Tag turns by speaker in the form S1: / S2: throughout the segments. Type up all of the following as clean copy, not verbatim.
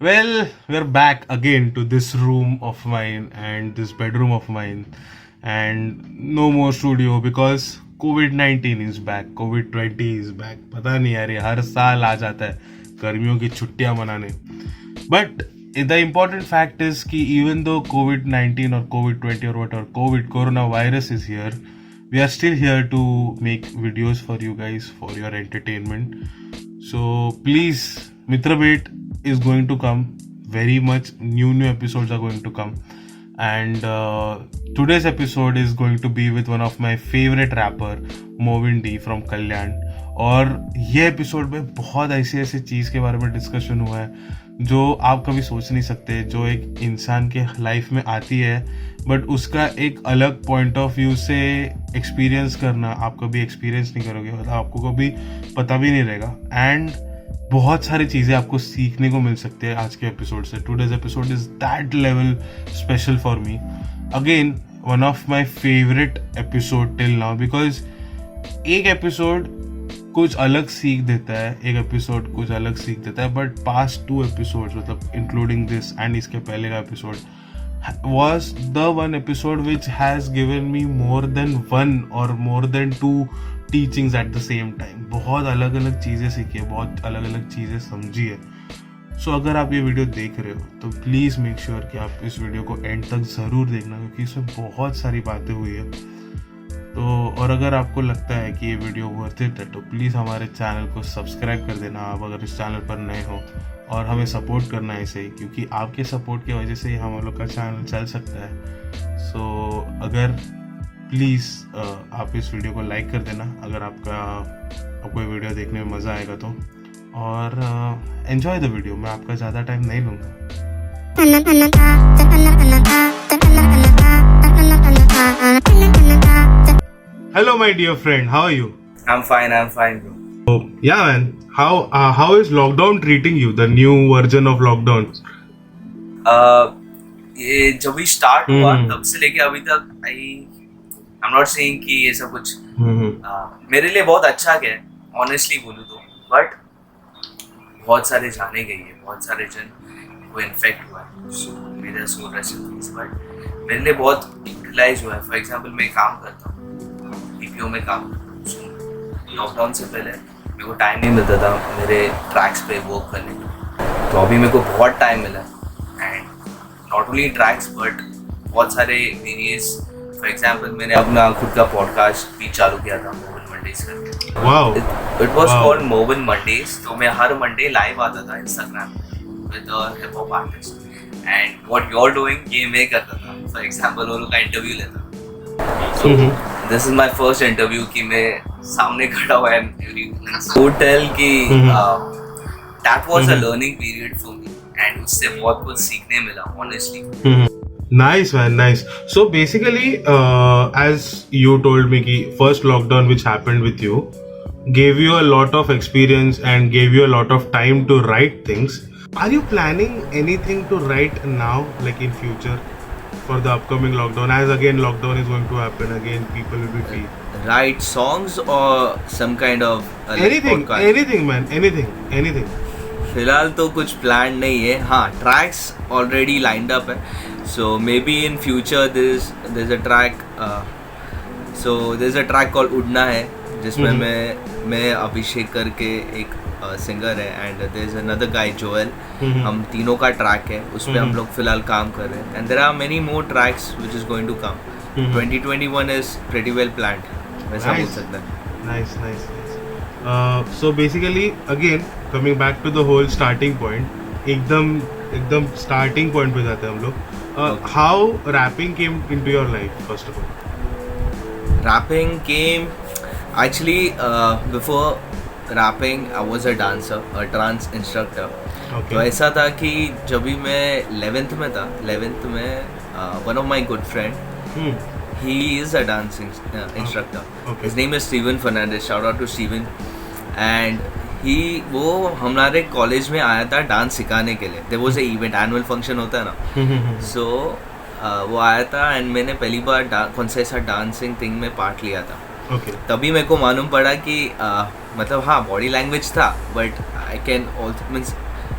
S1: Well, we're back again to this room of mine and this bedroom of mine, and no more studio because COVID-19 is back, COVID-20 is back. पता नहीं यार, ये हर साल आ जाता है गर्मियों की छुट्टियां मनाने. But the important fact is कि even though COVID-19 or COVID-20 or whatever coronavirus is here, we are still here to make videos for you guys for your entertainment. So please, Mitrabait is going to come very much. New episodes are going to come, and today's episode is going to be with one of my favorite rapper, Movin D from Kalyan. और ये episode में बहुत ऐसी चीज़ के बारे में discussion हुआ है जो आप कभी सोच नहीं सकते, जो एक इंसान के लाइफ में आती है बट उसका एक अलग पॉइंट ऑफ व्यू से एक्सपीरियंस करना आप कभी एक्सपीरियंस नहीं करोगे, मतलब आपको कभी पता भी नहीं रहेगा. एंड बहुत सारी चीज़ें आपको सीखने को मिल सकती है आज के एपिसोड से. Today's episode is that level special for me. Again one of my favourite episode till now, because एक एपिसोड कुछ अलग सीख देता है, एक एपिसोड कुछ अलग सीख देता है, बट पास्ट 2 एपिसोड्स, मतलब इंक्लूडिंग दिस एंड इसके पहले का episode, was the one episode which has given me more than 1 or more than 2 teachings at the same time. बहुत अलग अलग चीज़ें सीखी है, बहुत अलग अलग चीज़ें समझी है. सो अगर आप ये वीडियो देख रहे हो तो प्लीज़ मेक श्योर कि आप इस वीडियो को एंड तक ज़रूर देखना, क्योंकि इसमें बहुत सारी बातें हुई है. तो और अगर आपको लगता है कि ये वीडियो वर्थ इट है तो प्लीज़ हमारे चैनल को सब्सक्राइब कर देना आप अगर इस चैनल पर नए हो, और हमें सपोर्ट करना है ऐसे ही, क्योंकि आपके सपोर्ट की वजह से ही हम लोग का चैनल चल सकता है. सो अगर प्लीज़ आप इस वीडियो को लाइक कर देना अगर आपको ये वीडियो देखने में मज़ा आएगा तो, और एन्जॉय द वीडियो. मैं आपका ज़्यादा टाइम नहीं लूँगा. Hello, my dear friend. How are you?
S2: I'm fine, bro.
S1: Oh, yeah, man. How is lockdown treating you? The new version of lockdown.
S2: ये जब भी स्टार्ट हुआ तब से लेके अभी तक I'm not saying कि ये सब कुछ मेरे लिए बहुत अच्छा गया, ऑनेस्टली बोलूँ तो, बट बहुत सारे जाने गई है, बहुत सारे जन को इन्फेक्ट हुआ है. सो मेरा सोल रेसिपीज, बट मेरे लिए बहुत यूटिलाइज हुआ है. फॉर एग्जाम्पल मैं काम करता हूँ, बीपीओ में काम करता हूँ. लॉकडाउन से पहले मेरे को टाइम नहीं मिलता था मेरे ट्रैक्स पे वर्क करने का, तो अभी मेरे को बहुत टाइम मिला. And not only tracks but बहुत सारे वेरियस. फॉर एग्जाम्पल मैंने अपना खुद का पॉडकास्ट भी चालू किया था, मोविन मंडेज करके.
S1: Wow.
S2: It was called Movin Mondays. तो मैं हर मंडे लाइव आता था इंस्टाग्राम पे with a hip hop artist. And what you are doing ये मैं करता था. फॉर एग्जाम्पल वो लोग का इंटरव्यू लेता था. So this is my first interview कि मैं सामने खड़ा हुआ है. So tell कि that was a learning period for me, and उससे बहुत कुछ सीखने मिला, honestly.
S1: Nice, man, nice. So basically, as you told me कि first lockdown which happened with you gave you a lot of experience and gave you a lot of time to write things. Are you planning anything to write now, like in future, for the upcoming lockdown, as again lockdown is going to happen again, people will be free?
S2: Write songs or some kind of
S1: anything podcast? Anything, man, anything.
S2: फिलहाल तो कुछ plan नहीं है. हाँ, tracks already lined up है. So maybe in future there's a track there's a track called उड़ना है, जिसमें मैं अभिषेक करके एक सिंगर है, and there is another guy Joel. हम तीनों का ट्रैक है, उस पर हम लोग फिलहाल काम कर रहे हैं. And there are many more tracks which is going to come. 2021 is pretty well planned, वैसा बोल सकते हैं.
S1: Nice. So basically again coming back to the whole starting point, एकदम starting point पे जाते हैं हम लोग. How rapping came into your life first of all?
S2: Rapping came actually before rapping I was a dancer, a trance instructor.
S1: Okay.
S2: तो ऐसा था कि जब भी मैं 11th में था, 11th में one of my good friend, he is a dancing instructor.
S1: Okay.
S2: His name is Steven Fernandez. Shout out to Steven. And वो हमारे कॉलेज में आया था डांस सिखाने के लिए. There was a event, annual function होता है ना. So वो आया था एंड मैंने पहली बार कौन सा ऐसा डांसिंग थिंग में पार्ट लिया था.
S1: Okay.
S2: तभी मेरे को मालूम पड़ा कि मतलब हाँ बॉडी लैंग्वेज था, but I can also means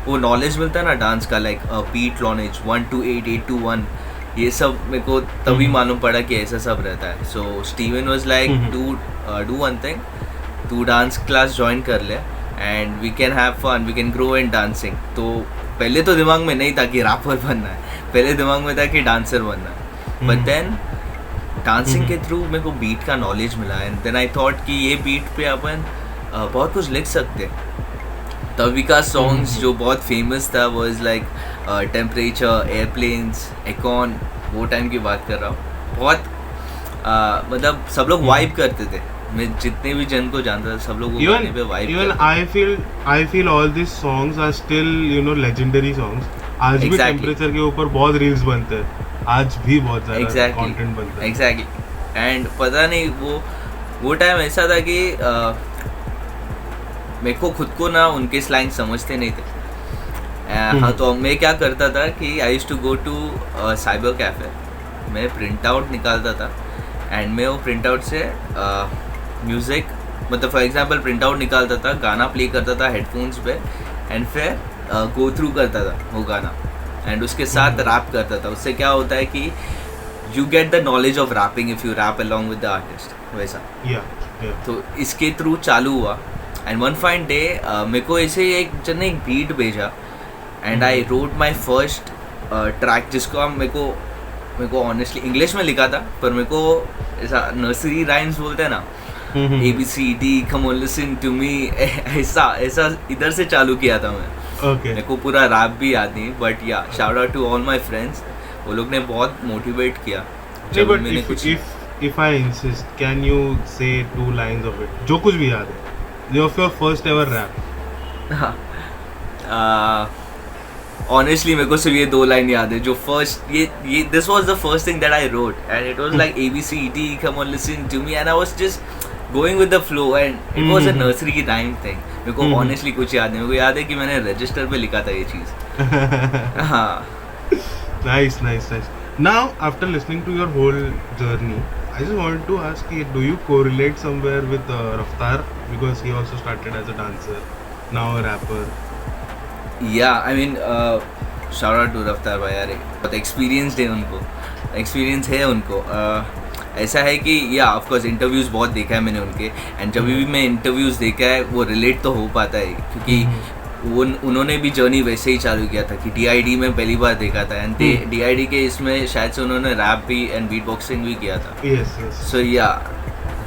S2: वो नॉलेज मिलता है ना डांस का, like beat knowledge 1 to 8, 8 to 1, ये सब मेरे को तभी मालूम पड़ा कि ऐसा सब रहता है. So Steven was like do one thing, तू डांस क्लास ज्वाइन कर ले and we can have fun, we can grow in dancing. तो पहले तो दिमाग में नहीं था कि रैपर बनना है, पहले दिमाग में था कि डांसर बनना है. बट देन डांसिंग के थ्रू मेरे को बीट का नॉलेज मिला एंड देन आई थॉट कि ये बीट पे अपन बहुत कुछ लिख सकते. तभी का सॉन्ग्स जो बहुत फेमस था वो इज़ लाइक टेम्परेचर, एयरप्लेन्स, एकॉन, वो टाइम की बात कर रहा हूँ. बहुत मतलब सब लोग वाइब करते थे. मैं जितने भी जन को जानता था सब लोग वो गाने पे vibe
S1: even I feel all these songs are still legendary songs. आज भी टेम्परेचर के ऊपर बहुत रील्स बनते हैं, आज भी बहुत ज़्यादा कंटेंट बनता है.
S2: एग्जैक्टली. एंड पता नहीं वो टाइम ऐसा था कि मेरे को खुद को ना उनके स्लैंग समझते नहीं थे. हाँ, तो मैं क्या करता था कि I used to go to cyber cafe. मैं प्रिंट आउट निकालता था एंड मैं वो प्रिंट आउट से म्यूज़िक, मतलब फॉर एग्जांपल प्रिंट आउट निकालता था, गाना प्ले करता था हेडफोन्स पे एंड फिर गो थ्रू करता था वो गाना एंड उसके साथ रैप करता था. उससे क्या होता है कि you get the knowledge of rapping if you rap along with the artist, वैसा. तो इसके थ्रू चालू हुआ एंड वन फाइन डे मेरे को ऐसे एक जन ने एक बीट भेजा and I wrote my first track, जिसको मेरे को ऑनेस्टली इंग्लिश में लिखा था, पर मेरे को ऐसा नर्सरी राइम्स बोलते हैं ना, ABCD come on listen to me, ऐसा इधर से चालू किया था मैं. मेरे को पूरा रैप भी याद नहीं, but yeah shout out to all my friends, वो लोग ने बहुत मोटिवेट किया.
S1: जब मैंने कुछ if I insist, can you say 2 lines of it, जो कुछ भी याद है, of your first ever rap?
S2: Honestly मेरे को सिर्फ ये 2 लाइन याद है. जो फर्स्ट ये this was the first thing that I wrote and it was like ABCD come on listen to me and I was just going with the flow and it was a nursery time thing. मेरे को honestly कुछ याद नहीं. मेरे को याद है कि मैंने रजिस्टर पे लिखा था ये चीज़. हाँ.
S1: Nice. Now after listening to your whole journey, I just wanted to ask you, do you correlate somewhere with Raftaar, because he also started as a dancer, now a rapper?
S2: Yeah, I mean shout out to Raftaar भाई यार, बहुत experienced है उनको. ऐसा है कि या of course interviews बहुत देखा है मैंने उनके एंड जब भी मैं इंटरव्यूज़ देखा है वो रिलेट तो हो पाता है क्योंकि उन्होंने भी जर्नी वैसे ही चालू किया था कि DID में पहली बार देखा था एंड DID के इसमें शायद से उन्होंने रैप भी एंड बीट बॉक्सिंग भी किया था. सो या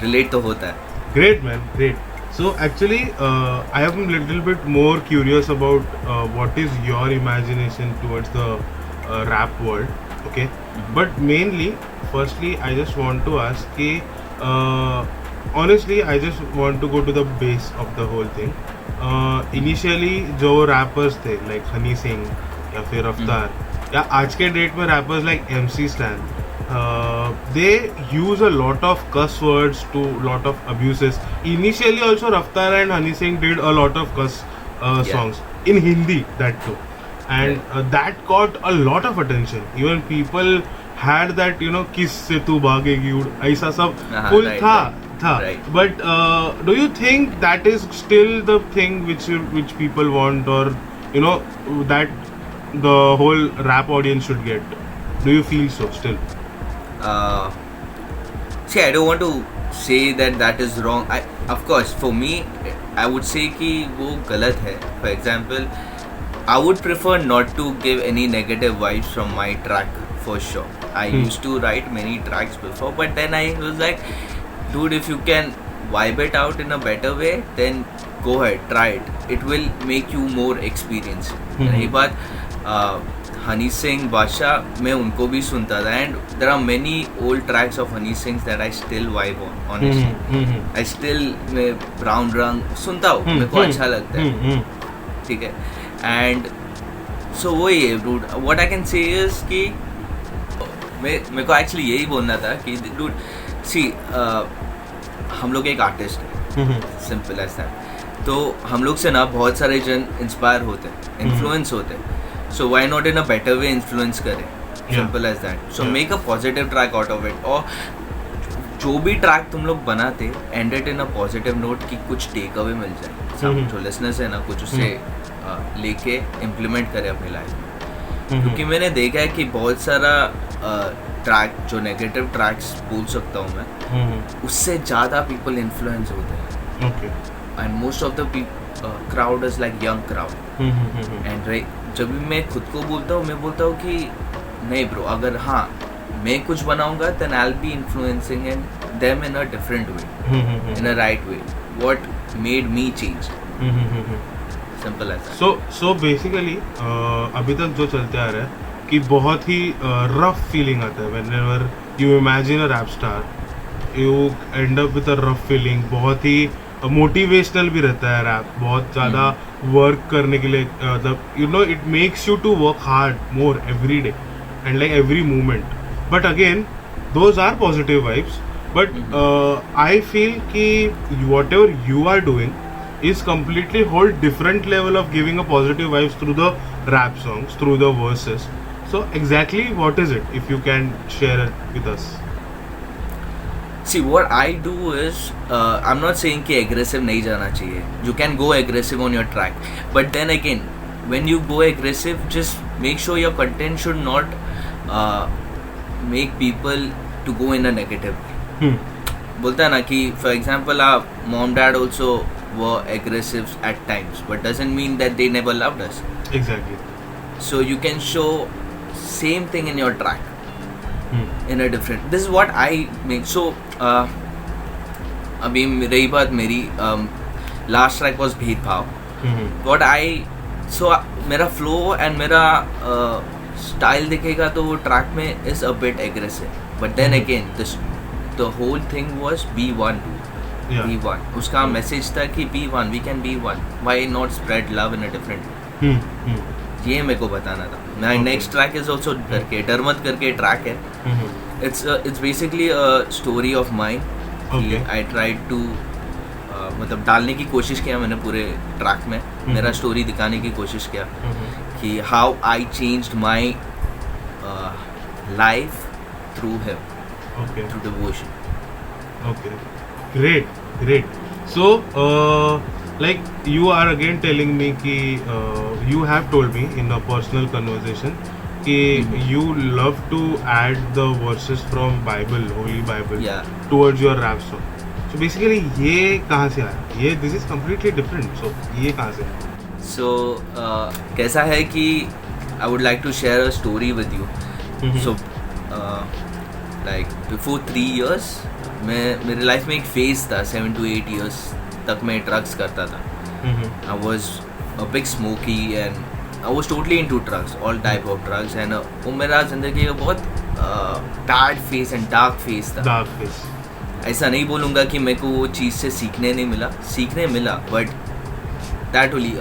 S2: रिलेट तो होता है.
S1: Great man, great. So actually I am a little bit more curious about what is your imagination towards the rap world, okay? But mainly, firstly, I just want to ask कि honestly, I just want to go to the base of the whole thing. Initially जो rappers थे like Honey Singh या फिर रफ्तार या आज के date में rappers like MC Stan, they use a lot of cuss words to lot of abuses. Initially also Raftaar and Honey Singh did a lot of cuss songs in Hindi, that too, and that got a lot of attention. Even people had that किस से तू भागेगी उड़, ऐसा सब full था. Right. But do you think that is still the thing which people want, or that the whole rap audience should get? Do you feel so still?
S2: See, I don't want to say that is wrong. Of course, for me, I would say कि वो गलत है. For example, I would prefer not to give any negative vibes from my track for sure. I used to write many tracks before, but then I was like, dude, if you can vibe it out in a better way, then go ahead, try it. It will make you more experienced. रही बात हनी सिंह, बादशाह, मैं उनको भी सुनता था and there are many old tracks of Honey Singh that I still vibe on. Honestly I still, मैं ब्राउन रंग सुनता हूँ, मेरे को अच्छा लगता है. ठीक है. एंड सो वही है dude. What I can say is कि मेरे को एक्चुअली यही बोलना था कि डूड सी हम लोग एक आर्टिस्ट हैं, सिंपल एज दैट. तो हम लोग से ना बहुत सारे जन इंस्पायर होते हैं, इन्फ्लुएंस होते हैं. So why not in a better way influence करें? Simple as that. So make a positive track out of it. और जो भी ट्रैक तुम लोग बनाते, end it in a positive note कि कुछ टेक अवे मिल जाए. जो लिसनर्स है ना, कुछ उससे लेके इम्प्लीमेंट करें अपनी लाइफ में, क्योंकि मैंने देखा है कि बहुत सारा ट्रैक जो नेगेटिव ट्रैक्स बोल सकता हूँ मैं, उससे ज़्यादा पीपल इन्फ्लुएंस होते हैं,
S1: okay
S2: and most of the crowd is like young crowd, and जब भी मैं खुद को बोलता हूँ, मैं बोलता हूँ कि नहीं ब्रो, अगर हाँ मैं कुछ बनाऊंगा then I will be influencing in them in a different way, in a right way, what made me change, simple as
S1: so basically अभी तक जो चलते आ रहा है कि बहुत ही रफ फीलिंग आता है whenever you imagine a rap star, you end up with a rough feeling, बहुत ही मोटिवेशनल भी रहता है रैप, बहुत ज़्यादा वर्क करने के लिए, मतलब you know it makes you to work hard more every day and like every moment, but again those are positive vibes, but I feel कि whatever you are doing is completely whole different level of giving a positive vibes through the rap songs, through the verses. So exactly what is it, if you can share it with us?
S2: See, what I do is, I'm not saying कि aggressive नहीं जाना चाहिए. You can go aggressive on your track, but then again, when you go aggressive, just make sure your content should not make people to go in a negative. बोलता है ना कि for example, our mom dad also were aggressive at times, but doesn't mean that they never loved us.
S1: Exactly.
S2: So you can show same thing in your track, in a different. This is what I make. So अभी रही बात मेरी, last track was भेदभाव. What I मेरा flow and मेरा style दिखेगा तो वो track में is a bit aggressive, but then again the whole thing was be one.
S1: Yeah.
S2: Be one. उसका मैसेज था कि be one, we can be one. Why not spread love in a different way? ये मेरे को बताना था. My next track is also डर मत करके track है. It's basically a story of mine.
S1: Okay.
S2: I tried to मतलब डालने की कोशिश किया मैंने पूरे ट्रैक में, मेरा स्टोरी दिखाने की कोशिश किया कि how I changed my life through him,
S1: Okay.
S2: through devotion.
S1: Okay. Great. So, like you are again telling me कि you have told me in a personal conversation कि you love to add the verses from Bible, Holy Bible,
S2: Yeah.
S1: towards your rap song. So basically ये कहाँ से आया? ये this is completely different. So ये कहाँ से आया?
S2: So कैसा है कि I would like to share a story with you. So like before 3 years मेरे लाइफ में एक फेज था, 7 to 8 years तक मैं ड्रग्स करता था. I was a big smoky and I was totally into drugs, all type of drugs, and वो मेरा ज़िंदगी का बहुत bad phase and dark phase था.
S1: Dark face.
S2: ऐसा नहीं बोलूँगा कि मेरे को वो चीज़ से सीखने नहीं मिला, सीखने मिला, बट दैट ओनली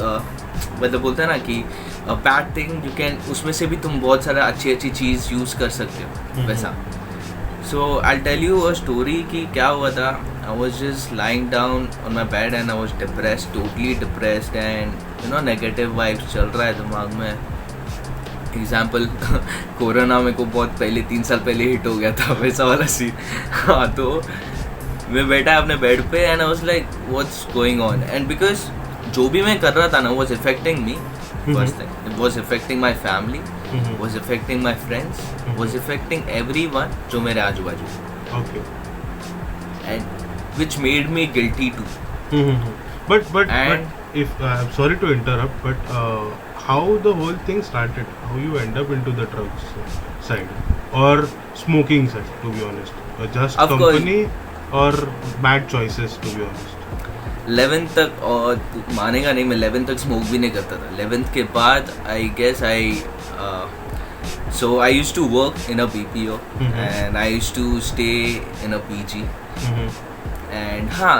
S2: मतलब बोलते हैं ना कि बैड थिंग यू कैन, उसमें से भी तुम बहुत सारा अच्छी चीज़ यूज़ कर सकते हो, वैसा. So I'll tell you a story कि क्या हुआ था. I was just lying down on my bed and I was depressed, totally depressed, and you know negative vibes चल रहा है दिमाग में. Example कोरोना मेरे को बहुत पहले 3 साल पहले हिट हो गया था, वैसा वाला सीन. हाँ, तो मैं बैठा अपने बेड पे and I was like what's going on, and because जो भी मैं कर रहा था ना was affecting me. First thing, it was affecting my family, was affecting my friends, was affecting everyone जो मेरे आजू बाजू,
S1: Okay.
S2: and which made me guilty too.
S1: But
S2: And
S1: if I'm sorry to interrupt, but how the whole thing started? How you end up into the drugs side or smoking side? To be honest, just
S2: Of course.
S1: company or bad choices? To be honest.
S2: 11th तक, और मानेगा नहीं, मैं 11th तक smoke भी नहीं करता था. 11th के बाद I guess so I used to work in a BPO and I used to stay in a PG, and हाँ,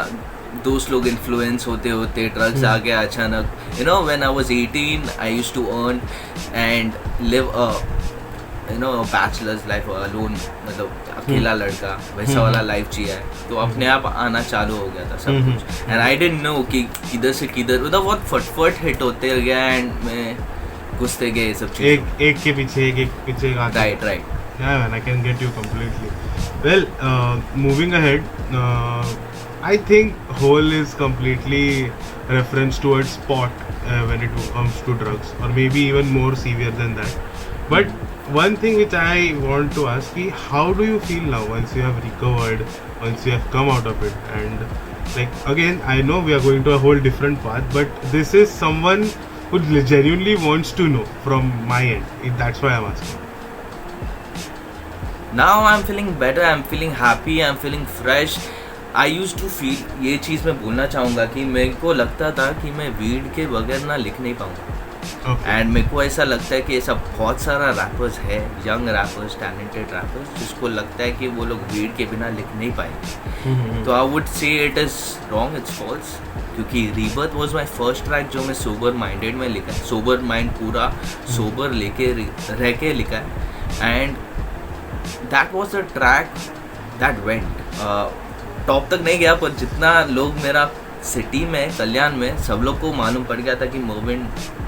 S2: दोस्त लोग इन्फ्लुएंस होते होते ड्रग्स आ गया अचानक. You know, when I was 18 I used to earn and live a bachelors life, alone, मतलब अकेला लड़का, वैसा वाला लाइफ जिया है. तो अपने आप आना चालू हो गया था सब कुछ, एंड आई डिडंट नो कि किधर से किधर, मतलब बहुत फटफट हिट होते गया एंड मैं घुसते गए सब चीज़.
S1: एक के पीछे एक आते.
S2: Right.
S1: Yeah, man, I can get you completely. Well, moving ahead, I think whole is completely reference towards pot when it comes to drugs, or maybe even more severe than that. But one thing which I want to ask is, how do you feel now once you have recovered, once you have come out of it? And like, again, I know we are going to a whole different path, but this is someone who genuinely wants to know from my end. That's why I'm asking.
S2: Now I'm feeling better, I'm feeling happy, I'm feeling fresh. I used to feel, ये चीज़ मैं बोलना चाहूँगा कि मेरे को लगता था कि मैं वीड के बगैर ना लिख नहीं पाऊँगा. एंड मेरे को ऐसा लगता है कि ऐसा बहुत सारा रैपर्स है, यंग रैपर्स, टैलेंटेड रैपर्स, जिसको लगता है कि वो लोग वीड के बिना लिख नहीं पाएंगे. तो I would say it is wrong, it's false. क्योंकि rebirth was my first track जो मैं सोबर माइंडेड में लिखा है, सोबर माइंड पूरा सोबर लेके रह के लिखा है. And that was a track that went top तक नहीं गया, पर जितना लोग मेरा सिटी में, कल्याण में, सब लोग को मालूम पड़ गया था कि मोविन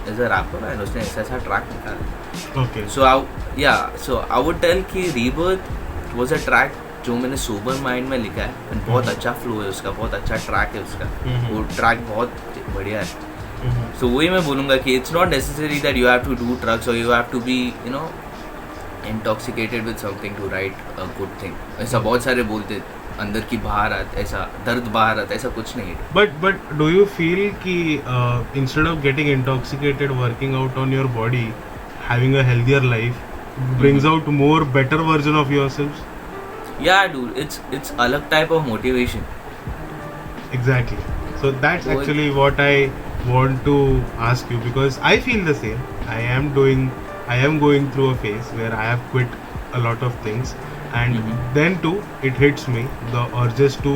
S2: इज अ रैपर एंड उसने ऐसा ऐसा ट्रैक निकाला.
S1: Okay.
S2: So I would tell कि रीबर्थ वॉज अ ट्रैक जो मैंने सोबर माइंड में लिखा है. एंड बहुत अच्छा फ्लो है उसका, बहुत अच्छा ट्रैक है उसका. वो ट्रैक बहुत बढ़िया है. सो वही मैं बोलूँगा कि it's not necessary that you have to do drugs और you have to be intoxicated with something to write a good thing. ऐसा बहुत सारे बोलते अंदर की बाहर आता, ऐसा दर्द बाहर आता, ऐसा कुछ नहीं है.
S1: But do you feel कि instead of getting intoxicated working out on your body, having a healthier life brings out more better version of yourselves?
S2: Yeah, dude, it's अलग type of motivation.
S1: Exactly. So that's actually what I want to ask you, because I feel the same. I am going through a phase where I have quit a lot of things, and then too it hits me the urges to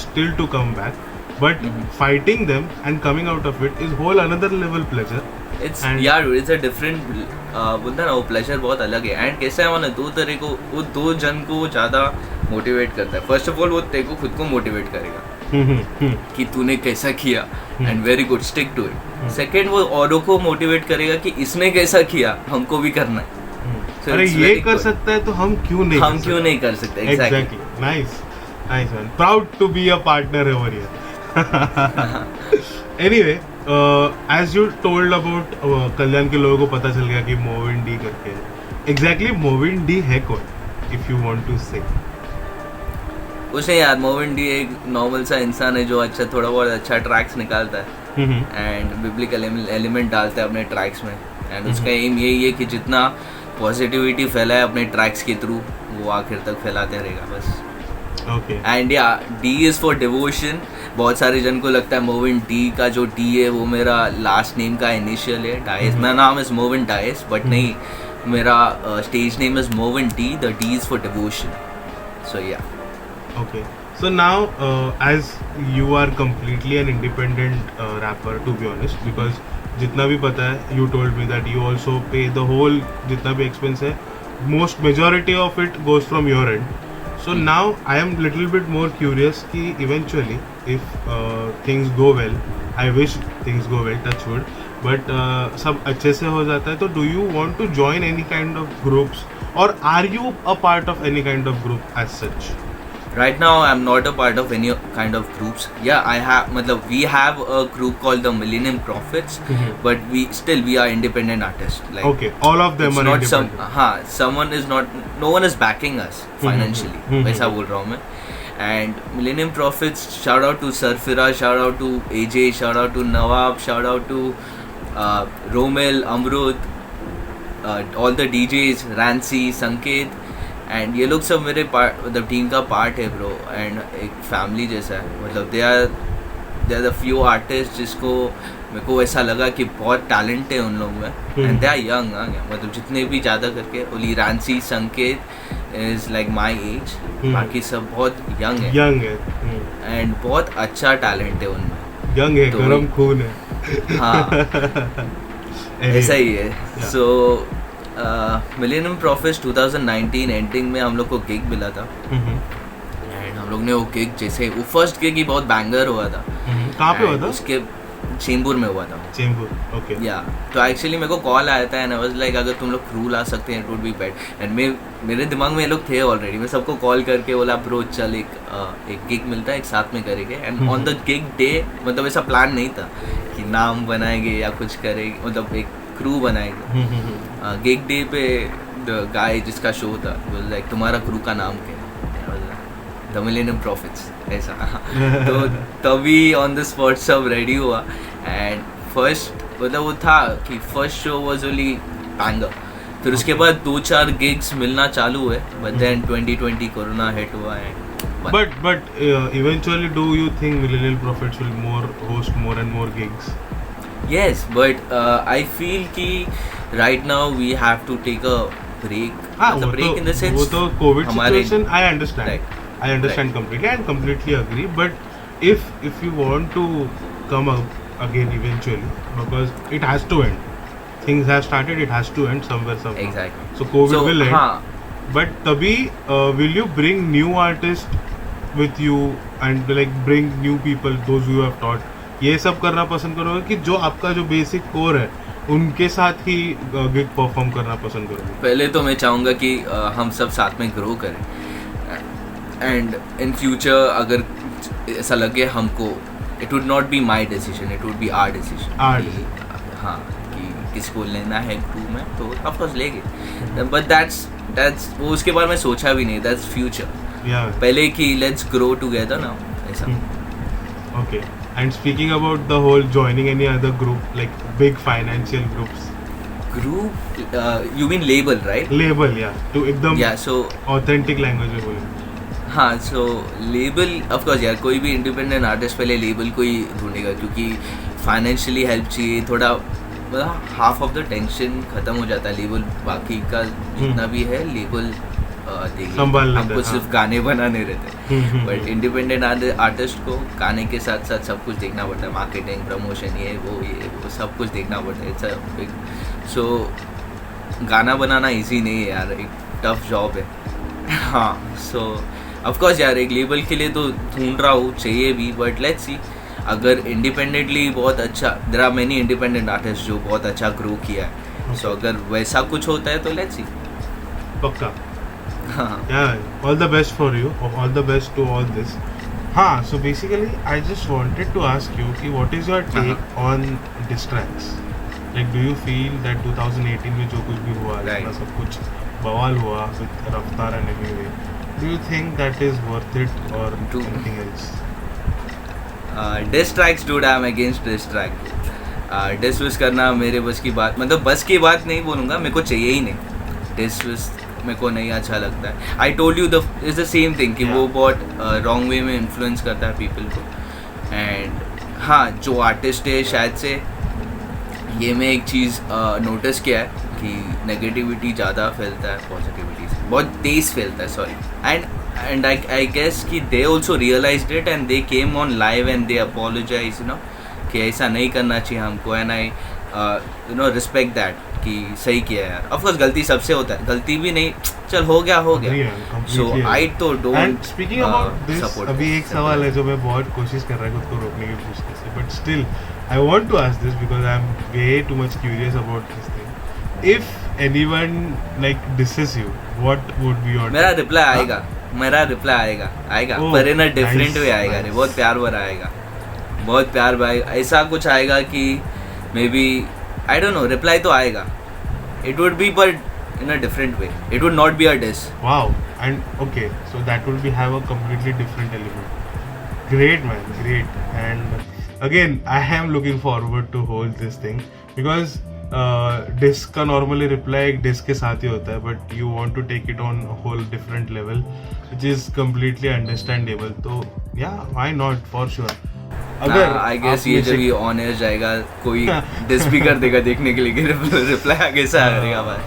S1: still to come back, but fighting them and coming out of it is whole another level pleasure.
S2: It's it's a different बोलता ना, वो pleasure बहुत अलग है. And कैसा है माना, दो तरह को, वो दो जन को ज़्यादा मोटिवेट करता है. फर्स्ट ऑफ ऑल वो तेरे को खुद को मोटिवेट करेगा कि तूने कैसा किया and very good, stick to it. Second, वो औरों को मोटिवेट करेगा कि इसने कैसा किया, हमको भी करना है. So
S1: अरे ये कर सकता है तो हम क्यों नहीं
S2: कर सकते.
S1: Exactly. Nice man. Proud to be a partner over here. Anyway, as you told about कल्याण के लोगों को पता चल गया कि मोविन डी करके है. Exactly मोविन डी है कौन, if you want to say?
S2: कुछ नहीं यार, मोविन डी एक नॉर्मल सा इंसान है जो अच्छा, थोड़ा बहुत अच्छा ट्रैक्स निकालता है एंड बिब्लिकल एलिमेंट डालता है अपने ट्रैक्स में. एंड उसका एम यही है कि जितना पॉजिटिविटी फैलाए अपने ट्रैक्स के थ्रू, वो आखिर तक फैलाते रहेगा बस.
S1: Okay.
S2: एंड या डी इज़ फॉर डिवोशन. बहुत सारे जन को लगता है मोविन डी का जो डी है वो मेरा लास्ट नेम का इनिशियल है, डाइस. मेरा नाम इज़ मोविन डाइस, बट नहीं, मेरा stage name is Movin D. The D is for devotion. So yeah.
S1: Okay. So now, as you are completely an independent rapper, to be honest, because जितना भी पता है, you told me that you also pay the whole, जितना भी expense है, majority of it goes from your end. So now I am little bit more curious कि eventually, if things go well, I wish things go well, touch wood, but सब अच्छे से हो जाता है, तो do you want to join any kind of groups, or are you a part of any kind of group as such?
S2: Right now, I'm not a part of any kind of groups. Yeah, we have a group called the Millennium Prophets, but we are independent artists. Like,
S1: Okay, all of them are
S2: not
S1: independent.
S2: someone is not, no one is backing us financially. वैसा बोल रहा हूँ मैं. And Millennium Prophets, shout out to Sarfira, shout out to AJ, shout out to Nawab, shout out to Romel, Amrut, all the DJs, Rancy, Sanket. And ये लोग सब मेरे मतलब टीम का पार्ट है ब्रो. एंड एक फैमिली जैसा है. मतलब they are the few artist जिसको मेरे को ऐसा लगा कि बहुत टैलेंट है उन लोगों में. And they are young. मतलब जितने भी ज़्यादा करके, ओली रांसी, संकेत इज़ लाइक माई एज, बाकी सब बहुत यंग है. एंड बहुत अच्छा टैलेंट है उनमें.
S1: यंग है, गरम खून है.
S2: हाँ ऐसा ही है. सो मिलेनियम प्रॉफिट्स 2019 एंडिंग में हम लोग को गिग मिला था. एंड हम लोग ने वो गिग, जैसे वो फर्स्ट गिग ही बहुत बैंगर हुआ था.
S1: कहाँ पे हुआ था?
S2: उसके चेंबूर में हुआ था
S1: चेंबूर, ओके.
S2: या तो एक्चुअली मेरे को कॉल आया था एंड आई वाज लाइक अगर तुम लोग क्रू ला सकते हैं it would be bet and मेरे दिमाग में ये लोग थे ऑलरेडी. मैं सबको कॉल करके बोला ब्रो चल एक गिग मिलता है एक साथ में करेंगे and on the gig day मतलब ऐसा प्लान नहीं था कि नाम बनाएंगे या कुछ करेंगे मतलब एक क्रू बनाएंगे. गिग डे पे द गाय जिसका शो था वाज लाइक तुम्हारा क्रू का नाम क्या है? द मिलेनियम प्रॉफिट्स ऐसा. तो तभी ऑन द स्पॉट सब रेडी हुआ एंड फर्स्ट मतलब वो था कि first show was only banger. फिर उसके बाद 2-4 गिग्स मिलना चालू हुए बट देन 2020 कोरोना हिट हुआ and
S1: But eventually, do you think Millennial Prophets will host more and more gigs?
S2: yes but I feel कि right now we have to take a break. मतलब break in the sense
S1: वो तो COVID
S2: हमारे
S1: situation I understand.
S2: Right.
S1: I understand completely and completely agree. But if you want to come up again eventually, because it has to end. Things have started. It has to end somewhere somehow.
S2: Exactly.
S1: So COVID
S2: So,
S1: will end.
S2: हाँ
S1: But तभी will you bring new artists with you and like bring new people, those who you have taught? ये सब करना पसंद करोगे कि जो आपका जो बेसिक कोर है उनके साथ ही गिग परफॉर्म करना पसंद करोगे?
S2: पहले तो मैं चाहूँगा कि हम सब साथ में ग्रो करें एंड इन फ्यूचर अगर ऐसा लगे हमको it would not be my decision it would be our decision. हाँ कि किसको लेना है क्रू में तो ऑफकोर्स लेंगे बट दैट्स वो उसके बारे में सोचा भी नहीं. That's future. पहले कि लेट्स ग्रो टुगेदर ना ऐसा.
S1: Okay. And speaking about the whole joining any other group, like big financial groups.
S2: Group, you mean label, right?
S1: Label, yeah. To एकदम
S2: Yeah, so
S1: authentic language में बोले.
S2: हाँ so label of course यार कोई भी independent artist पहले label को ही ढूंढेगा क्योंकि फाइनेंशियली हेल्प चाहिए थोड़ा मतलब हाफ ऑफ द टेंशन खत्म हो जाता है. लेबल बाकी का जितना भी है लेबल
S1: संभाल लेता है,
S2: हमको सिर्फ
S1: हाँ.
S2: गाने बनाने रहते हैं बट इंडिपेंडेंट आर्टिस्ट को गाने के साथ साथ सब कुछ देखना पड़ता है. मार्केटिंग प्रमोशन ये वो सब कुछ देखना पड़ता है. इट्स अ बिग सो गाना बनाना इजी नहीं है यार. एक टफ जॉब है. हाँ सो ऑफकोर्स यार एक लेबल के लिए तो ढूंढ रहा हूँ चाहिए भी बट लेट्स सी अगर इंडिपेंडेंटली बहुत अच्छा there are many independent artist जो बहुत अच्छा ग्रो किया है सो अगर वैसा कुछ होता है तो लेट्स सी.
S1: पक्का.
S2: हाँ
S1: Yeah, all the best for you. All the best to all this. हाँ, so basically, I just wanted to ask you, कि what is your take on diss tracks? Like, do you feel that 2018 में जो कुछ भी हुआ,
S2: Right.
S1: जितना सब कुछ बवाल हुआ with Raftaar and Eminem, do you think that is worth it or
S2: Do-
S1: anything else?
S2: Diss tracks dude I am against diss track. Diss विस करना मेरे बस की बात मतलब बस की बात नहीं बोलूँगा मेरे को चाहिए ही नहीं. डिस विस मेरे को नहीं अच्छा लगता है. I told you the is the same thing कि वो बहुत रॉन्ग वे में इन्फ्लुएंस करता है पीपल को. एंड हाँ जो आर्टिस्ट है शायद से ये मैं एक चीज़ नोटिस किया है कि नेगेटिविटी ज़्यादा फैलता है पॉजिटिविटी से बहुत तेज़ फैलता है. सॉरी एंड आई गेस कि they also realized it and they came on live and they apologize कि ऐसा नहीं करना चाहिए हमको. एंड आई रिस्पेक्ट दैट कि सही किया है यार. ऑफकोर्स गलती सबसे होता है गलती भी नहीं चल हो गया सो आई तो
S1: And
S2: don't
S1: speaking about this, अभी एक सवाल है जो मैं बहुत कोशिश कर रहा हूँ खुद को रोकने की पूछने से, but still I want to ask this because I'm way too much curious about this thing. If anyone like disses you, what would be your
S2: मेरा
S1: take?
S2: रिप्लाई आएगा
S1: Oh,
S2: पर इन अ डिफरेंट
S1: nice,
S2: वे आएगा रे.
S1: nice.
S2: बहुत प्यार भरा आएगा बहुत प्यार भाई. ऐसा कुछ आएगा कि maybe I don't know reply तो आएगा. It would be but in a different way. It would not be a diss.
S1: Wow. And okay, so that would be have a completely different element. Great man, great. And again, I am looking forward to hold this thing because diss का normally reply एक diss के साथ ही होता है, but you want to take it on a whole different level, which is completely understandable. तो yeah, why not? For sure. अगर
S2: I guess ये जब ये ऑन एयर जाएगा कोई डिस भी कर देगा देखने के लिए रिप्लाई आगे से आ करेगा भाई.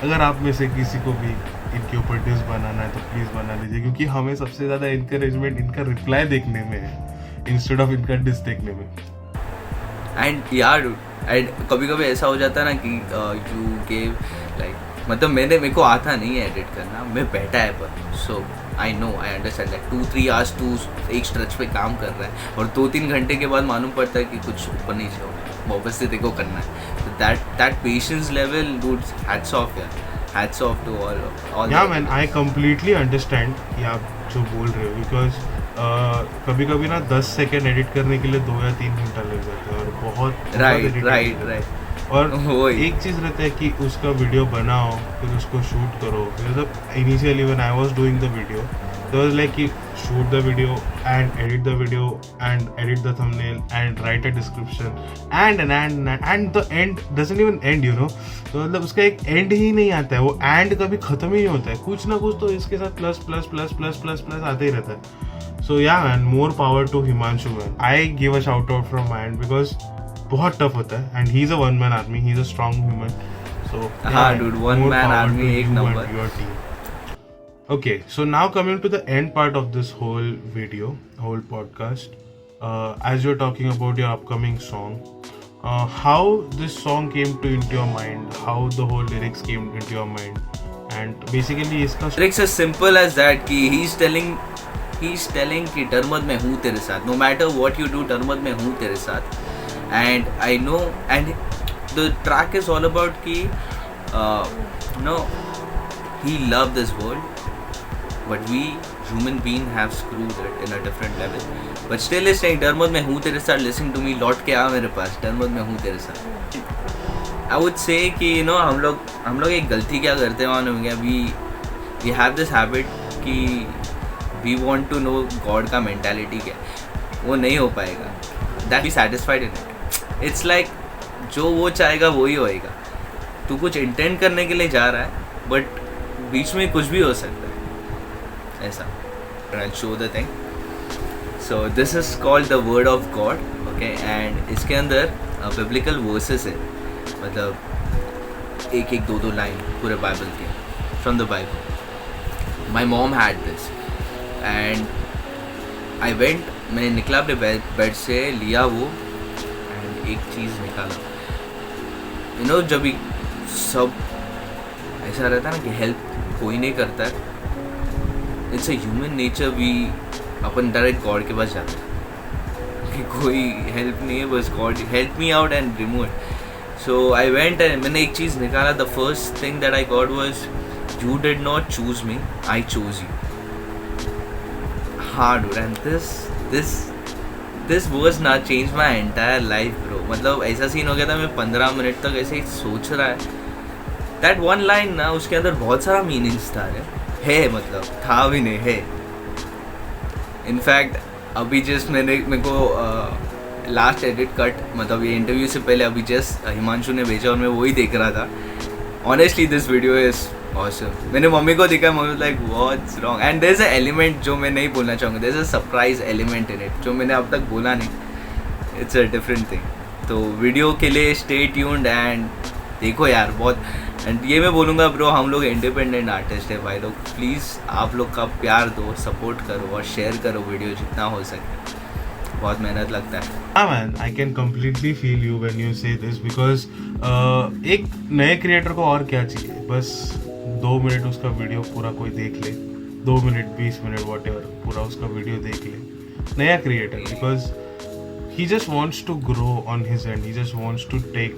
S1: अगर आप में से किसी को भी इनके ऊपर डिस बनाना है तो प्लीज बना लीजिए क्योंकि हमें सबसे ज्यादा इनकरेजमेंट इनका रिप्लाई देखने में है इंस्टेड ऑफ इनका डिस देखने में.
S2: एंड यार एंड कभी कभी ऐसा हो जाता है ना कि यू गेव लाइक मतलब मेरे को आता नहीं है एडिट करना. मैं बैठा है पर so I know, I understand that 2-3 hours तू एक स्ट्रेच पे काम कर रहा है और 2-3 घंटे के बाद मालूम पड़ता है कि कुछ ऊपर नीचे हो, वापस से देखो करना है. तो that patience level, dude, hats off यार, हैट्स ऑफ टू ऑल.
S1: या मैन, आई कम्प्लीटली अंडरस्टैंड ये आप जो बोल रहे हो, बिकॉज कभी कभी ना 10 सेकेंड एडिट करने के लिए 2 या 3 घंटा लग जाता है और बहुत
S2: राइट.
S1: और
S2: वही.
S1: एक चीज़ रहता है कि उसका वीडियो बनाओ, फिर उसको शूट करो. फिर initially when I was doing the video, there was like कि shoot the video and edit the video and edit the thumbnail and write a description and the end doesn't even end, you know. तो मतलब उसका एक and he नहीं आता है, वो and कभी खत्म ही नहीं होता है. कुछ ना कुछ तो इसके साथ plus plus plus plus plus plus आते ही रहता है. So yeah man, more power to Himanshu man. I give a shout out from my end because बहुत tough होता है and he's a one man army. He's a strong human. So
S2: हाँ dude, one man army एक number.
S1: Your team. Okay, so now coming to the end part of this whole video, whole podcast. As you're talking about your upcoming song, how this song came to into your mind, how the whole lyrics came into your mind, and basically इसका
S2: lyrics as simple as that कि he's telling कि डर मत, मैं हूँ तेरे साथ, no matter what you do, डर मत, मैं हूँ तेरे साथ. And I know, and the track is all about कि no he love this world but we human being have screwed it in a different level, but still is saying डर मत, मैं हूँ तेरे साथ, लिसन टू मी, लौट के आ मेरे पास, डर मत, मैं हूँ तेरे साथ. आई वुड से कि यू नो हम लोग एक गलती क्या करते हैं मालूम है, वी हैव दिस हैबिट कि we want to know God का मैंटेलिटी क्या, वो नहीं हो पाएगा. That be satisfied in it. It's like जो वो चाहेगा वो ही होएगा. तू कुछ इंटेंट करने के लिए जा रहा है बट बीच में कुछ भी हो सकता है ऐसा. I show the thing. So this is called the word of God, okay. And इसके अंदर बिब्लिकल वर्सेस है, मतलब एक दो लाइन पूरे बाइबल के, from the Bible. My mom had this and I went, मैंने निकला अपने बेड से, लिया वो एंड एक चीज़ निकाला. यू नो जब भी सब ऐसा रहता है ना कि हेल्प कोई नहीं करता है, it's a human nature, we अपन डायरेक्ट गॉड के पास जाते हैं कि कोई हेल्प नहीं है, बस God help me out and remove it. So I went and मैंने एक चीज़ निकाला. The first thing that I got was, you did not choose me, I choose you. हाँ dude, and this was not changed my entire life bro. मतलब ऐसा scene हो गया था, मैं 15 मिनट तक ऐसे ही सोच रहा है. That one line ना, उसके अंदर बहुत सारा मीनिंग्स था है, मतलब था भी नहीं है. इनफैक्ट अभी जस्ट मेरे को लास्ट एडिट कट, मतलब ये इंटरव्यू से पहले अभी जस्ट हिमांशु ने भेजा और मैं वही देख रहा था. Honestly this video is awesome. मैंने मम्मी को दिखा, mummy like what's wrong, and there is a element जो मैं नहीं बोलना चाहूँगा, there is a surprise element in it जो मैंने अब तक बोला नहीं. It's a different thing. तो वीडियो के लिए स्टे ट्यून्ड एंड देखो यार बहुत. एंड ये मैं बोलूँगा ब्रो, हम लोग इंडिपेंडेंट आर्टिस्ट है भाई लोग, प्लीज़ आप लोग का प्यार दो, सपोर्ट करो और शेयर करो वीडियो जितना हो सके. बहुत मेहनत लगता है.
S1: हाँ man, I can completely feel you when you से दिस, बिकॉज एक नए क्रिएटर को और क्या चाहिए, बस 2 मिनट उसका वीडियो पूरा कोई देख ले, 2 मिनट 20 मिनट वॉट एवर पूरा उसका वीडियो देख ले, नया creator, because he just wants to grow on his end, he just wants to take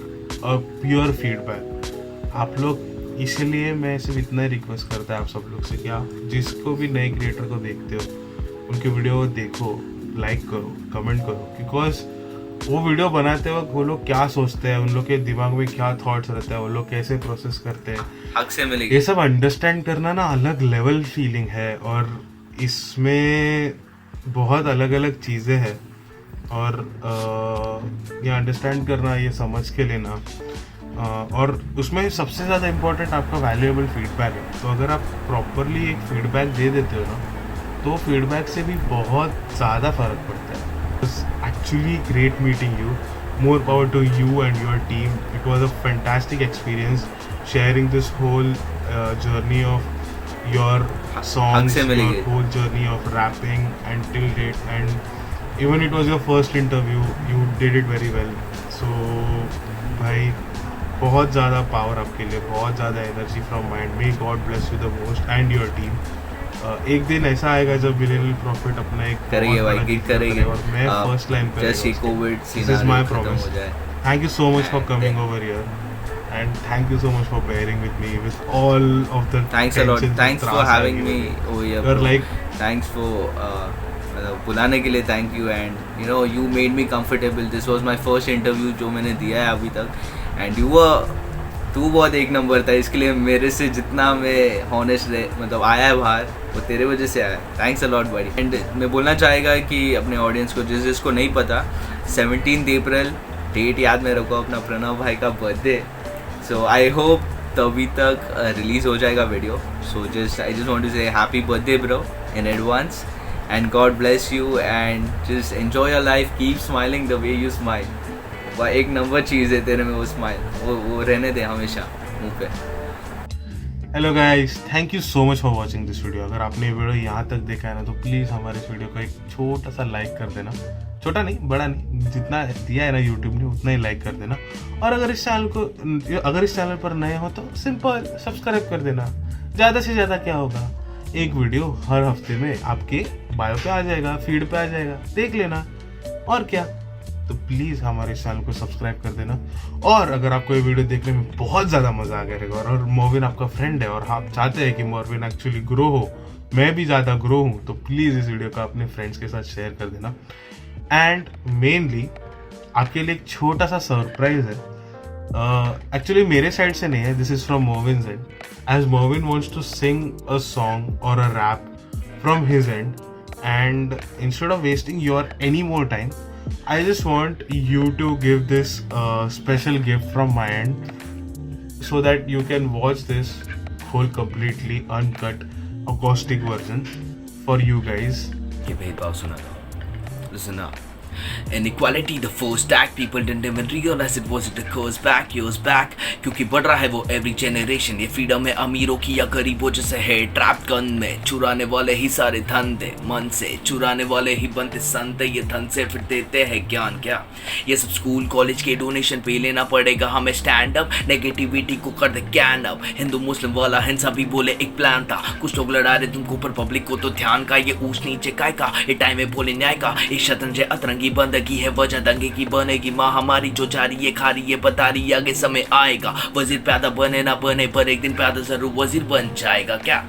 S1: a pure feedback. आप लोग, इसलिए मैं सिर्फ इतना ही रिक्वेस्ट करता है आप सब लोग से कि आप जिसको भी नए क्रिएटर को देखते हो उनके वीडियो देखो, लाइक करो, कमेंट करो, बिकॉज वो वीडियो बनाते वक्त वो लोग क्या सोचते हैं, उन लोग के दिमाग में क्या थॉट्स रहते हैं, वो लोग कैसे प्रोसेस करते हैं,
S2: हक से मिलेगी. ये
S1: सब अंडरस्टैंड करना ना अलग लेवल फीलिंग है, और इसमें बहुत अलग अलग चीज़ें हैं, और ये अंडरस्टैंड करना, ये समझ के लेना, और उसमें सबसे ज़्यादा इम्पोर्टेंट आपका वैल्यूएबल फीडबैक है. तो अगर आप प्रॉपरली एक फीडबैक दे देते हो ना, तो फीडबैक से भी बहुत ज़्यादा फ़र्क पड़ता है. It's actually great meeting you. More power to you and your team. It was a fantastic experience sharing this whole journey of your songs, your whole journey of rapping until date, and even it was your first interview. You did it very well. So, भाई बहुत ज़्यादा power आपके लिए, बहुत ज़्यादा energy from mind. May God bless you the most and your team. एक दिन ऐसा आएगा जब मिलेनियल प्रॉफिट अपना एक
S2: करेंगे भाई, गिग करेंगे
S1: और मैं फर्स्ट लाइन पे
S2: जैसे कोविड
S1: दिस इज माय
S2: खत्म
S1: प्रॉमिस.
S2: हो जाए.
S1: Thank you so much for coming over here, and thank you so much for bearing with me with all of the
S2: Thanks a lot.
S1: tensions and
S2: Thanks for
S1: त्रास
S2: having
S1: I
S2: me
S1: gave.
S2: over here,
S1: You're
S2: bro.
S1: like
S2: Thanks for बुलाने के लिए thank you. And you no you made me comfortable. This was my first interview जो मैंने दिया है अभी तक. एंड तू बहुत एक नंबर था. इसके लिए मेरे से जितना मैं हॉनेस्ट मतलब आया है बाहर, वो तेरे वजह से आया. थैंक्स अ लॉट भाई. एंड मैं बोलना चाहेगा कि अपने ऑडियंस को जिसको नहीं पता, 17 अप्रैल डेट याद में रखो, अपना प्रणव भाई का बर्थडे. सो आई होप तभी तक रिलीज हो जाएगा video. So I just want to say happy birthday bro in advance. And God bless you and just enjoy your life. Keep smiling the way you smile. वह एक number चीज़ है तेरे में वो स्माइल. वो रहने दे हमेशा मुंह पे.
S1: Hello guys, thank you so much for watching this video. अगर आपने ये वीडियो यहाँ तक देखा है ना, तो प्लीज़ हमारे इस वीडियो को एक छोटा सा लाइक कर देना. छोटा नहीं, बड़ा नहीं, जितना दिया है ना यूट्यूब ने उतना ही लाइक कर देना. और अगर इस चैनल पर नए हो तो सिंपल सब्सक्राइब कर देना. ज़्यादा से ज़्यादा क्या होगा, एक वीडियो हर हफ्ते में आपके बायो पे आ जाएगा, फीड पे आ जाएगा, देख लेना. और क्या, तो प्लीज़ हमारे चैनल को सब्सक्राइब कर देना. और अगर आपको ये वीडियो देखने में बहुत ज़्यादा मज़ा आ गया रहेगा और मोविन आपका फ्रेंड है और आप चाहते हैं कि मोविन एक्चुअली ग्रो हो, मैं भी ज़्यादा ग्रो हूँ, तो प्लीज़ इस वीडियो को अपने फ्रेंड्स के साथ शेयर कर देना. एंड मेनली आपके लिए एक छोटा सा सरप्राइज है. एक्चुअली मेरे साइड से नहीं है, this is from Movin side. As Movin wants to sing a song और a rap from his end, and instead of wasting your any more time, I just want you to give this special gift from my end so that you can watch this whole completely uncut acoustic version for you guys.
S2: ये भेदभाव सुना था. Listen up. Inequality, the first act, people didn't even realize it was it occurs back years back. क्योंकि बढ़ रहा है वो every generation. ये फ्रीडम है अमीरों की या गरीबों जैसे है ट्रैप गन में. चुराने वाले ही सारे धंधे मन से, चुराने वाले ही बनते संते. ये धन से फिर देते हैं ज्ञान क्या. ये सब स्कूल कॉलेज के डोनेशन पे लेना पड़ेगा हमें स्टैंड अप. नेगेटिविटी को कर दे कैन अप. हिंदू मुस्लिम वाला हिंसा भी बोले एक प्लान था. कुछ लोग लड़ा रहे तुमको पर पब्लिक को तो ध्यान का. ये ऊंच नीचे काय का, ये टाइम में बोले न्याय का. ये शतरंज अतरंगी बंदगी है वजह दंगे की. बनेगी महामारी जो जारी ये खारी ये बता रही आगे समय आएगा. वजीर पैदा बने ना बने पर एक दिन पैदा जरूर वजीर बन जाएगा क्या.